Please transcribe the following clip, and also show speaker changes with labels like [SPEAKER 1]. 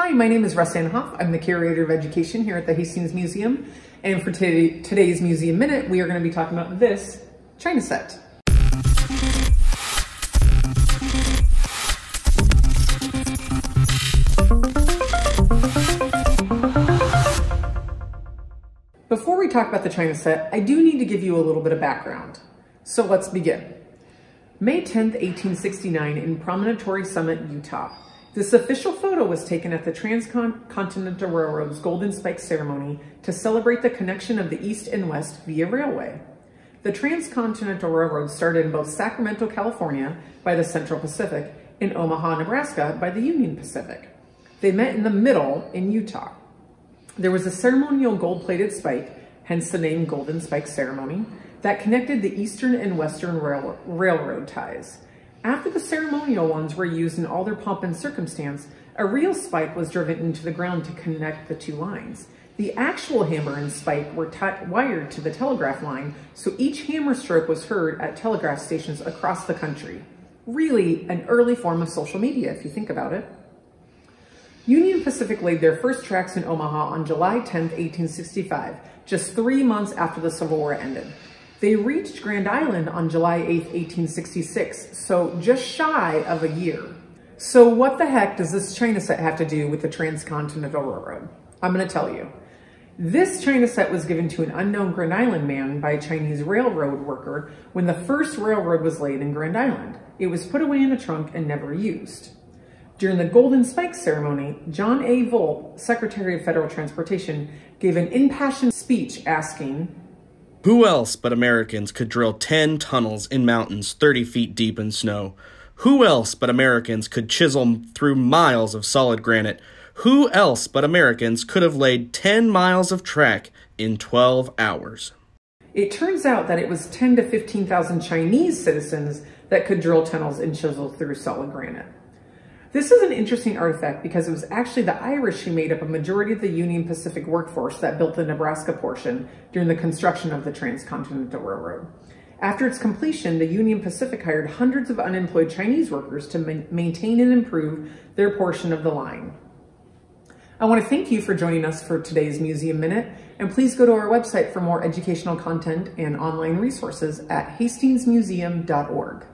[SPEAKER 1] Hi, my name is Russ Anhoff. I'm the Curator of Education here at the Hastings Museum. And for today's Museum Minute, we are going to be talking about this China set. Before we talk about the China set, I do need to give you a little bit of background. So let's begin. May 10th, 1869 in Promontory Summit, Utah. This official photo was taken at the Transcontinental Railroad's Golden Spike ceremony to celebrate the connection of the East and West via railway. The Transcontinental Railroad started in both Sacramento, California by the Central Pacific and Omaha, Nebraska by the Union Pacific. They met in the middle in Utah. There was a ceremonial gold-plated spike, hence the name Golden Spike Ceremony, that connected the Eastern and Western railroad ties. After the ceremonial ones were used in all their pomp and circumstance, a real spike was driven into the ground to connect the two lines. The actual hammer and spike were wired to the telegraph line, so each hammer stroke was heard at telegraph stations across the country. Really an early form of social media, if you think about it. Union Pacific laid their first tracks in Omaha on July 10, 1865, just 3 months after the Civil War ended. They reached Grand Island on July 8, 1866, so just shy of a year. So what the heck does this China set have to do with the Transcontinental Railroad? I'm going to tell you. This China set was given to an unknown Grand Island man by a Chinese railroad worker when the first railroad was laid in Grand Island. It was put away in a trunk and never used. During the Golden Spike ceremony, John A. Volpe, Secretary of Federal Transportation, gave an impassioned speech asking,
[SPEAKER 2] "Who else but Americans could drill 10 tunnels in mountains 30 feet deep in snow? Who else but Americans could chisel through miles of solid granite? Who else but Americans could have laid 10 miles of track in 12 hours?
[SPEAKER 1] It turns out that it was 10 to 15,000 Chinese citizens that could drill tunnels and chisel through solid granite. This is an interesting artifact because it was actually the Irish who made up a majority of the Union Pacific workforce that built the Nebraska portion during the construction of the Transcontinental Railroad. After its completion, the Union Pacific hired hundreds of unemployed Chinese workers to maintain and improve their portion of the line. I want to thank you for joining us for today's Museum Minute, and please go to our website for more educational content and online resources at hastingsmuseum.org.